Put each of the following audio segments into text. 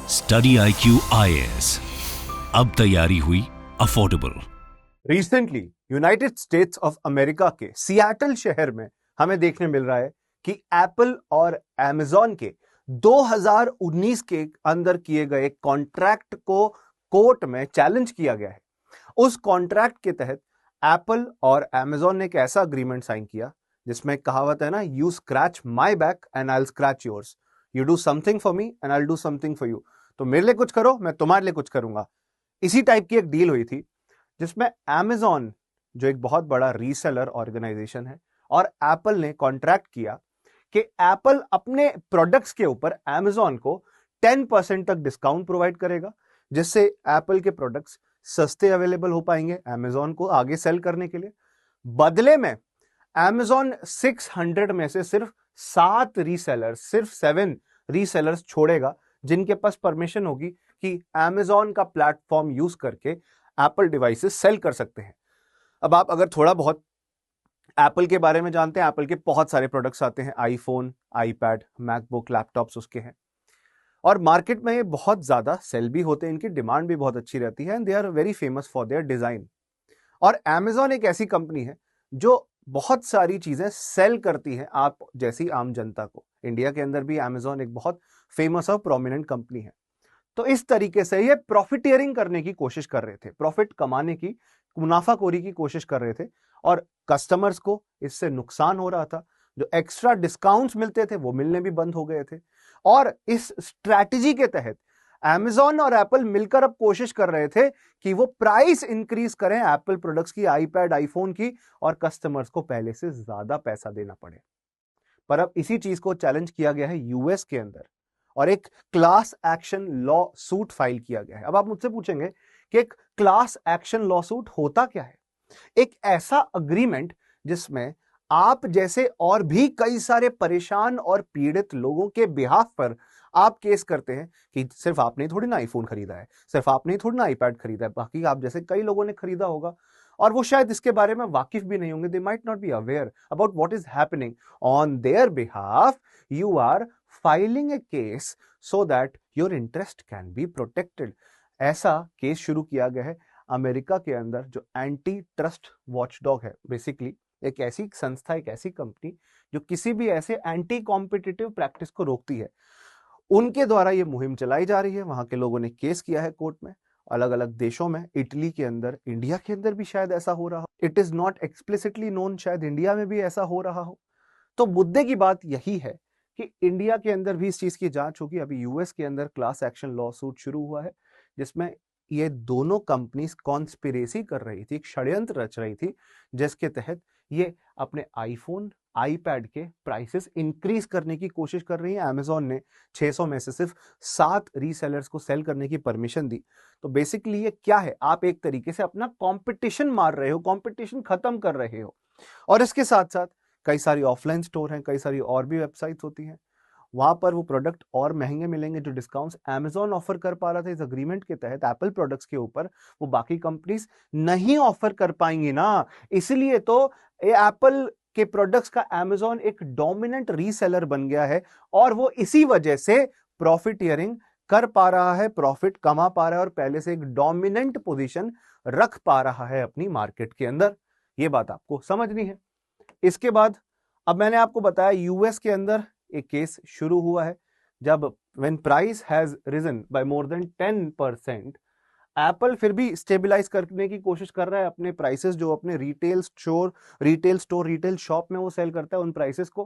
Study IQ IAS, अब तैयारी हुई affordable. Recently United states of America के सियाटल शहर में हमें देखने मिल रहा है कि एप्पल और अमेज़न के 2019 के अंदर किए गए कॉन्ट्रैक्ट को कोर्ट में चैलेंज किया गया है। उस कॉन्ट्रैक्ट के तहत एप्पल और अमेज़न ने एक ऐसा अग्रीमेंट साइन किया जिसमें कहावत है ना, you scratch my back and I will scratch yours, you do something for me and I will do something for you. तो मेरे लिए कुछ करो, मैं तुम्हारे लिए कुछ करूंगा। इसी टाइप की एक डील हुई थी जिसमें अमेज़न, जो एक बहुत बड़ा रीसेलर ऑर्गेनाइजेशन है, और एप्पल ने कॉन्ट्रैक्ट किया कि एप्पल अपने प्रोडक्ट्स के ऊपर अमेज़न को 10% तक डिस्काउंट प्रोवाइड करेगा, जिससे एप्पल के प्रोडक्ट्स सस्ते अवेलेबल हो पाएंगे अमेज़न को आगे सेल करने के लिए। बदले में अमेज़न 600 में से सिर्फ 7 रीसेलर्स छोड़ेगा जिनके पास परमिशन होगी कि अमेज़न का प्लेटफॉर्म यूज करके एप्पल डिवाइसेस सेल कर सकते हैं। अब आप अगर थोड़ा बहुत एप्पल के बारे में जानते हैं, एप्पल के बहुत सारे प्रोडक्ट्स आते हैं, आईफोन, आईपैड, मैकबुक, लैपटॉप्स उसके हैं, और मार्केट में ये बहुत ज्यादा सेल भी होते हैं, इनकी डिमांड भी बहुत अच्छी रहती है and they are very famous for their design. और अमेज़न एक ऐसी कंपनी है जो बहुत सारी चीजें सेल करती है आप जैसी आम जनता को। इंडिया के अंदर भी अमेज़न एक बहुत फेमस और प्रोमिनेंट कंपनी है। तो इस तरीके से ये प्रॉफिटियरिंग करने की कोशिश कर रहे थे, प्रॉफिट कमाने की, मुनाफाखोरी की कोशिश कर रहे थे, और कस्टमर्स को इससे नुकसान हो रहा था। जो एक्स्ट्रा डिस्काउंट्स मिलते थे वो मिलने भी बंद हो गए थे। और इस स्ट्रैटेजी के तहत अमेज़न और एप्पल मिलकर अब कोशिश कर रहे थे कि वो प्राइस इंक्रीज करें एप्पल प्रोडक्ट्स की, आईपैड, आईफोन की, और कस्टमर्स को पहले से ज्यादा पैसा देना पड़े। पर अब इसी चीज को चैलेंज किया गया है यूएस के अंदर, और एक class action law suit file किया गया है। अब आप मुझसे पूछेंगे कि एक क्लास एक्शन लॉ सूट होता क्या है? एक ऐसा अग्रीमेंट जिसमें आप जैसे और भी कई सारे परेशान और पीड़ित लोगों के बिहाफ पर आप केस करते हैं कि सिर्फ आपने ही थोड़ी ना आईफोन खरीदा है, सिर्फ आपने ही थोड़ी ना आईपैड खरीदा है, बाकी आप जैसे कई लोगों ने खरीदा होगा और वो शायद इसके बारे में वाकिफ भी नहीं होंगे। They might not be aware about what is happening on their behalf. You are filing a case so that your interest can be protected. ऐसा केस शुरू किया गया है अमेरिका के अंदर, जो एंटी ट्रस्ट वॉचडॉग है। बेसिकली एक ऐसी संस्था, एक ऐसी कंपनी जो किसी भी ऐसे एंटी कॉम्पिटिटिव प्रैक्टिस को रोकती है, उनके द्वारा ये मुहिम चलाई जा रही है। वहां के लोगों ने केस किया है कोर्ट में, अलग अलग देशों में, इटली के अंदर, इंडिया के अंदर भी शायद ऐसा हो रहा हो। It is not explicitly known, शायद इंडिया में भी ऐसा हो रहा हो। तो मुद्दे की बात यही है कि इंडिया के अंदर भी इस चीज की जांच होगी। अभी यूएस के अंदर क्लास एक्शन लॉ सूट शुरू हुआ है जिसमें ये दोनों कंपनीज कॉन्स्पिरेसी कर रही थी, एक षड्यंत्र रच रही थी, जिसके तहत ये अपने आईफोन, आईपैड के प्राइसेस इंक्रीज करने की कोशिश कर रही है। अमेज़न ने 600 में से सिर्फ 7 रीसेलर्स को सेल करने की परमिशन दी। तो बेसिकली ये क्या है? आप एक तरीके से अपना कंपटीशन मार रहे हो, कंपटीशन खत्म कर रहे हो। और इसके साथ साथ कई सारी ऑफलाइन स्टोर हैं, कई सारी और भी वेबसाइट्स होती हैं, वहां पर वो प्रोडक्ट और महंगे मिलेंगे। जो डिस्काउंट्स अमेज़न ऑफर कर पा रहा था इस अग्रीमेंट के तहत एप्पल प्रोडक्ट्स के ऊपर, वो बाकी कंपनीज नहीं ऑफर कर पाएंगी ना। इसलिए तो एप्पल के प्रोडक्ट्स का अमेज़न एक डोमिनेंट रीसेलर बन गया है, और वो इसी वजह से प्रॉफिटियरिंग कर पा रहा है, प्रॉफिट कमा पा रहा है, और पहले से एक डोमिनेंट पोजीशन रख पा रहा है अपनी मार्केट के अंदर। ये बात आपको समझनी है। इसके बाद अब मैंने आपको बताया यूएस के अंदर एक केस शुरू हुआ है, जब when price has risen by more than 10%, Apple फिर भी स्टेबलाइज करने की कोशिश कर रहा है अपने प्राइसेस, जो अपने रिटेल स्टोर, रिटेल शॉप में वो सेल करता है, उन प्राइसेस को।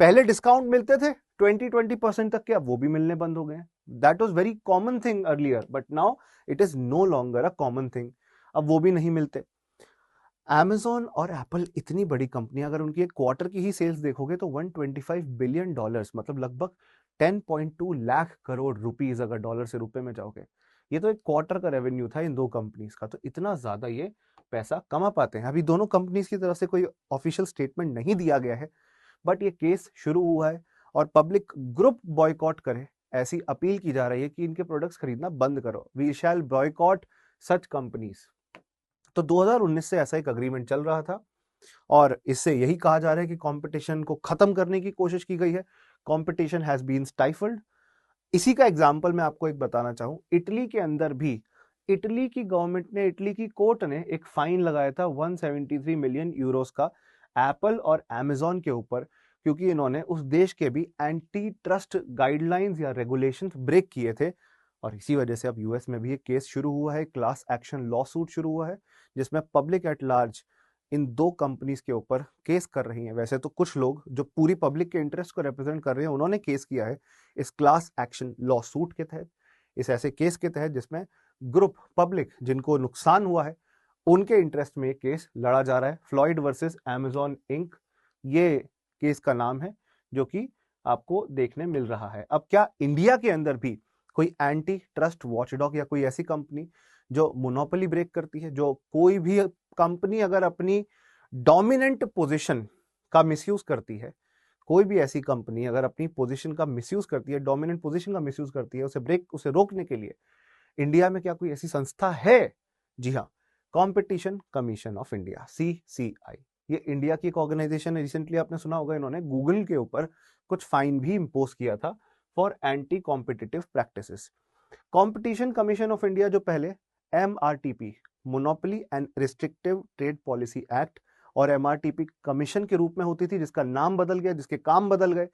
पहले डिस्काउंट मिलते थे 20% तक के, अब वो भी मिलने बंद हो गए। That was very common thing earlier, but now it is no longer a common thing. अब वो भी नहीं मिलते। अमेज़न और एप्पल इतनी बड़ी कंपनी, अगर उनकी एक क्वार्टर की ही सेल्स देखोगे तो $125 बिलियन, मतलब लगभग 10.2 लाख करोड़ रुपीस, अगर डॉलर से रुपए में जाओगे, ये तो एक क्वार्टर का रेवेन्यू था इन दो कंपनीज का। तो इतना ज्यादा ये पैसा कमा पाते हैं। अभी दोनों कंपनीज की तरफ से कोई ऑफिशियल स्टेटमेंट नहीं दिया गया है, बट ये केस शुरू हुआ है और पब्लिक ग्रुप बॉयकॉट करे, ऐसी अपील की जा रही है कि इनके प्रोडक्ट्स खरीदना बंद करो। We shall boycott such companies. तो 2019 से ऐसा एक अग्रीमेंट चल रहा था, और इससे यही कहा जा रहा है कि कंपटीशन को खत्म करने की कोशिश की गई है। Competition has been stifled. इसी का एग्जाम्पल मैं आपको एक बताना चाहूं, इटली के अंदर भी इटली की गवर्नमेंट ने, इटली की कोर्ट ने एक फाइन लगाया था 173 मिलियन यूरोस का एप्पल और अमेजॉन के ऊपर, क्योंकि इन्होंने उस देश के भी एंटी ट्रस्ट गाइडलाइंस या रेगुलेशंस ब्रेक किए थे। और इसी वजह से अब यूएस में भी एक केस शुरू हुआ है, क्लास एक्शन लॉ सूट शुरू हुआ है, जिसमें पब्लिक एट लार्ज इन दो कंपनीज के ऊपर केस कर रही हैं। वैसे तो कुछ लोग जो पूरी पब्लिक के इंटरेस्ट को रिप्रेजेंट कर रहे हैं, उन्होंने केस किया है इस क्लास एक्शन लॉ सूट के तहत, इस ऐसे केस के तहत जिसमें ग्रुप पब्लिक जिनको नुकसान हुआ है उनके इंटरेस्ट में केस लड़ा जा रहा है। फ्लॉयड वर्सेस अमेजॉन इंक ये केस का नाम है, जो कि आपको देखने मिल रहा है। अब क्या इंडिया के अंदर भी कोई एंटी ट्रस्ट वॉचडॉग या कोई ऐसी कंपनी जो मोनोपोली ब्रेक करती है, जो कोई भी कंपनी अगर अपनी डोमिनेंट पोजीशन का मिसयूज करती है, कोई भी ऐसी कंपनी अगर अपनी पोजीशन का मिसयूज करती है, डोमिनेंट पोजीशन का मिसयूज करती है, उसे रोकने के लिए इंडिया में क्या कोई ऐसी संस्था है? जी हाँ, competition commission of India, CCI। ये इंडिया की एक ऑर्गेनाइजेशन है। रिसेंटली आपने सुना होगा इन्होंने गूगल के ऊपर कुछ फाइन भी इंपोज किया था for anti competitive practices. Competition commission of India जो पहले MRTP, monopoly and restrictive trade policy act, और MRTP कमीशन के रूप में होती थी, जिसका नाम बदल गया, जिसके काम बदल गए।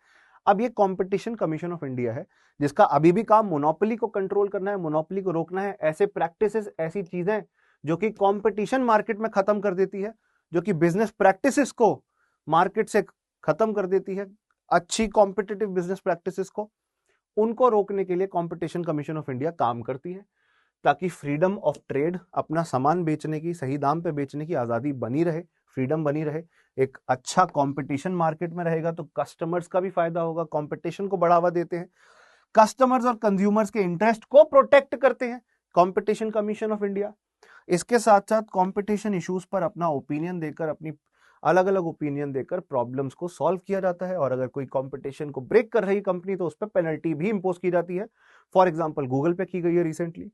अब ये कॉम्पिटिशन कमीशन ऑफ इंडिया है, जिसका अभी भी काम मोनोपोली को कंट्रोल करना है, मोनोपोली को रोकना है, ऐसे प्रैक्टिसेस, ऐसी चीजें जो कि कंपटीशन मार्केट में खत्म कर देती है, जो कि बिजनेस प्रैक्टिसेस को मार्केट से खत्म कर देती है, अच्छी कॉम्पिटिटिव बिजनेस प्रैक्टिसेस को, उनको रोकने के लिए कॉम्पिटिशन कमीशन ऑफ इंडिया काम करती है, ताकि फ्रीडम ऑफ ट्रेड, अपना सामान बेचने की, सही दाम पे बेचने की आजादी बनी रहे, फ्रीडम बनी रहे। एक अच्छा कंपटीशन मार्केट में रहेगा तो कस्टमर्स का भी फायदा होगा, कंपटीशन को बढ़ावा देते हैं, कस्टमर्स और कंज्यूमर्स के इंटरेस्ट को प्रोटेक्ट करते हैं कंपटीशन कमीशन ऑफ इंडिया। इसके साथ साथ कंपटीशन इश्यूज पर अपना ओपिनियन देकर, अपनी अलग अलग ओपिनियन देकर प्रॉब्लम्स को सॉल्व किया जाता है, और अगर कोई कंपटीशन को ब्रेक कर रही कंपनी तो उस पर पेनल्टी भी इंपोज की जाती है। फॉर एग्जांपल गूगल पे की गई है रिसेंटली।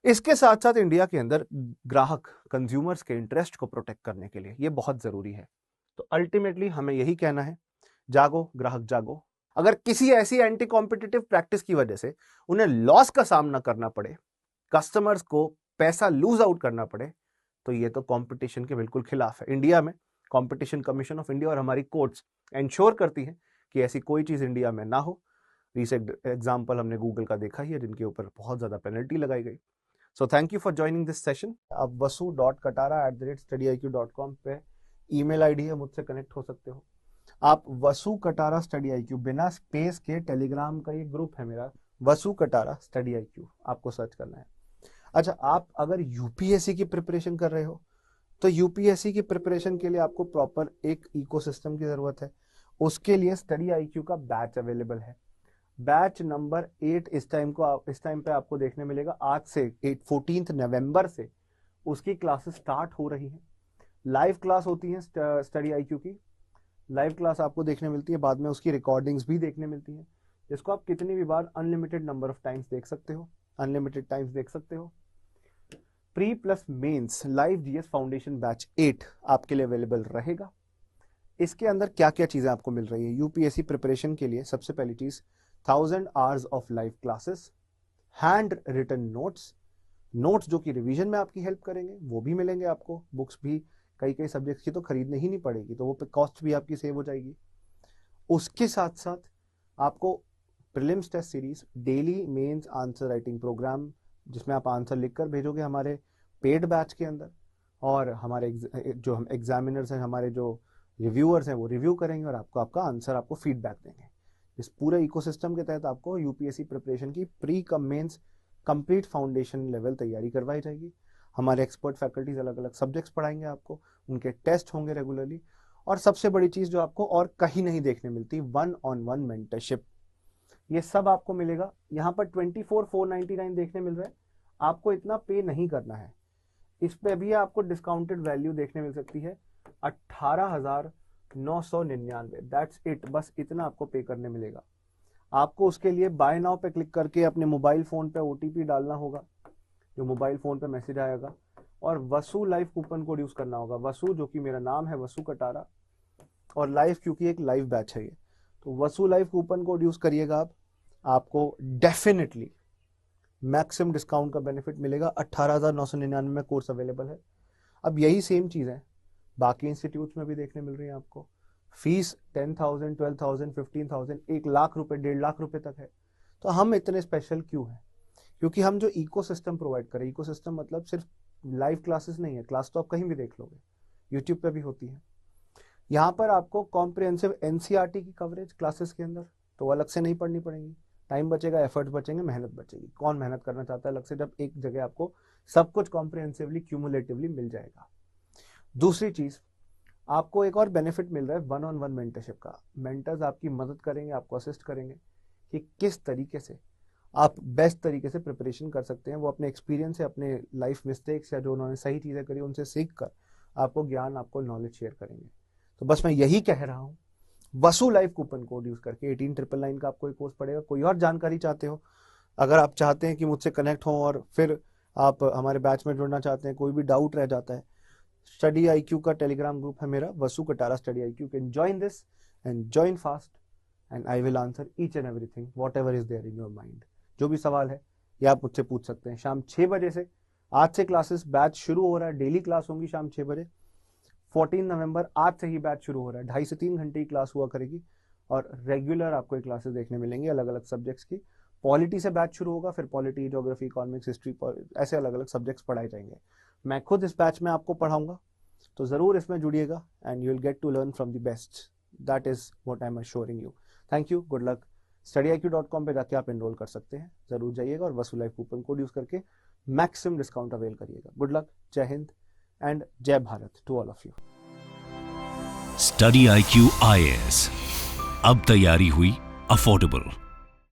इसके साथ साथ इंडिया के अंदर ग्राहक, कंज्यूमर्स के इंटरेस्ट को प्रोटेक्ट करने के लिए ये बहुत जरूरी है। तो अल्टीमेटली हमें यही कहना है, जागो ग्राहक जागो। अगर किसी ऐसी एंटी कॉम्पिटिटिव प्रैक्टिस की वजह से उन्हें लॉस का सामना करना पड़े, कस्टमर्स को पैसा लूज आउट करना पड़े, तो ये तो कंपटीशन के बिल्कुल खिलाफ है। इंडिया में कंपटीशन कमीशन ऑफ इंडिया और हमारी कोर्ट्स इंश्योर करती हैं कि ऐसी कोई चीज इंडिया में ना हो। रिसेंट एग्जांपल हमने गूगल का देखा ही है, जिनके ऊपर बहुत ज्यादा पेनल्टी लगाई गई। So thank you for joining this session. आप vasu.katara@studyIQ.com पे ईमेल आईडी है, मुझसे कनेक्ट हो सकते हो। आप वसु कटारा स्टडी IQ बिना स्पेस के, टेलीग्राम का ये ग्रुप है मेरा, वसु कटारा स्टडी IQ, आपको सर्च करना है। अच्छा, आप अगर यूपीएससी की प्रिपरेशन कर रहे हो तो यूपीएससी की प्रिपरेशन के लिए आपको प्रॉपर एक इकोसिस्टम की जरूरत है। उसके लिए स्टडी IQ का बैच अवेलेबल है। बैच नंबर 8 इस टाइम पे आपको देखने मिलेगा। आज से 14 नवंबर से उसकी क्लासेस स्टार्ट हो रही हैं। लाइव क्लास होती है स्टडी IQ की, लाइव क्लास आपको देखने मिलती है, बाद में उसकी रिकॉर्डिंग्स भी देखने मिलती हैं, जिसको आप कितनी भी बार अनलिमिटेड नंबर ऑफ टाइम्स देख सकते हो, अनलिमिटेड टाइम्स देख सकते हो। Pre plus mains live GS foundation batch 8 आपके लिए अवेलेबल रहेगा। इसके अंदर क्या क्या चीजें आपको मिल रही है यूपीएससी प्रिपरेशन के लिए? सबसे पहली चीज 1000 hours of live classes, hand written notes जो कि रिवीजन में आपकी हेल्प करेंगे, वो भी मिलेंगे आपको। बुक्स भी कई सब्जेक्ट्स की तो खरीदने ही नहीं पड़ेगी, तो वो पे कॉस्ट भी आपकी सेव हो जाएगी। उसके साथ साथ आपको prelims test series, daily mains answer writing programme, जिसमें आप आंसर लिखकर भेजोगे हमारे पेड बैच के अंदर, और हमारे जो हम एग्जामिनर्स हैं, हमारे जो रिव्यूअर्स हैं, वो रिव्यू करेंगे और आपको आपका आंसर, आपको फीडबैक देंगे। इस पूरे इकोसिस्टम के तहत आपको यूपीएससी प्रिपरेशन की pre cum mains complete foundation level तैयारी करवाई जाएगी। हमारे एक्सपर्ट फैकल्टीज अलग अलग सब्जेक्ट्स पढ़ाएंगे आपको, उनके टेस्ट होंगे रेगुलरली, और सबसे बड़ी चीज जो आपको और कहीं नहीं देखने मिलती, 1-on-1 मेंटरशिप। ये सब आपको मिलेगा यहाँ पर। 24,499 देखने मिल रहा है, आपको इतना पे नहीं करना है। इस पे भी आपको डिस्काउंटेड वैल्यू देखने मिल सकती है 18,999। दैट्स इट, बस इतना आपको पे करने मिलेगा। आपको उसके लिए बाय नाउ पे क्लिक करके अपने मोबाइल फोन पे OTP डालना होगा, जो मोबाइल फोन पे मैसेज आएगा, और वसु लाइव कूपन कोड यूज करना होगा। वसु जो कि मेरा नाम है, वसु कटारा, और लाइव क्योंकि एक लाइव बैच है ये, तो वसु लाइव कूपन कोड यूज करिएगा आप। आपको डेफिनेटली मैक्सिमम डिस्काउंट का बेनिफिट मिलेगा। 18,999 में कोर्स अवेलेबल है। अब यही सेम चीज़ है बाकी इंस्टीट्यूट्स में भी देखने मिल रही है आपको। फीस 10,000, 12,000, 15,000, 1 लाख रुपए, 1.5 लाख रुपए तक है। तो हम इतने स्पेशल क्यों हैं? क्योंकि हम जो इकोसिस्टम प्रोवाइड करें, इकोसिस्टम मतलब सिर्फ लाइव क्लासेस नहीं है, क्लास तो आप कहीं भी देख लोगे, यूट्यूब पे भी होती है। यहाँ पर आपको कॉम्प्रिहेंसिव एनसीईआरटी की कवरेज क्लासेस के अंदर, तो अलग से नहीं पढ़नी पड़ेगी, टाइम बचेगा, एफर्ट्स बचेंगे, मेहनत बचेगी। कौन मेहनत करना चाहता है अलग से, जब एक जगह आपको सब कुछ कॉम्प्रिहेंसिवली क्यूमुलेटिवली मिल जाएगा। दूसरी चीज, आपको एक और बेनिफिट मिल रहा है 1-on-1 मेंटरशिप का। मेंटर्स आपकी मदद करेंगे, आपको असिस्ट करेंगे कि किस तरीके से आप बेस्ट तरीके से प्रिपरेशन कर सकते हैं। वो अपने एक्सपीरियंस से, अपने लाइफ मिस्टेक्स या जो उन्होंने सही चीज़ें करी उनसे सीख कर आपको ज्ञान, आपको नॉलेज शेयर करेंगे। तो बस मैं यही कह रहा हूँ, वसु लाइफ कूपन कोड यूज करके 18,999 का आपको एक कोर्स पड़ेगा। कोई और जानकारी चाहते हो, अगर आप चाहते हैं कि मुझसे कनेक्ट हो और फिर आप हमारे बैच में जुड़ना चाहते हैं, कोई भी डाउट रह जाता है, स्टडी IQ का टेलीग्राम ग्रुप है मेरा, Vasu Katara study IQ। You can join this and join fast and I will answer each and everything whatever is there in your mind. जो भी सवाल है ये आप मुझसे पूछ सकते हैं। शाम 6 बजे से आज से क्लासेस बैच शुरू हो रहा है, डेली क्लास होंगी शाम 6 बजे। 14 नवंबर आज से ही बैच शुरू हो रहा है, 2.5 से 3 घंटे की क्लास हुआ करेगी और रेगुलर आपको क्लासेस देखने मिलेंगी अलग अलग सब्जेक्ट्स की। पॉलिटी से बैच शुरू होगा, फिर पॉलिटी, ज्योग्राफी, इकोनॉमिक्स, हिस्ट्री, ऐसे अलग अलग सब्जेक्ट्स पढ़ाए जाएंगे। मैं खुद इस बैच में आपको पढ़ाऊंगा, तो जरूर इसमें जुड़िएगा and you will get to learn from the best. That is what I am assuring you. Thank you, good luck. studiiq.com पे जाके आप एनरोल कर सकते हैं, जरूर जाइएगा और Vasu life coupon code use करके मैक्सिमम डिस्काउंट अवेल करिएगा। गुड लक, जय हिंद एंड जय Bharat to all of you. Study IQ IAS, अब तैयारी हुई अफोर्डेबल।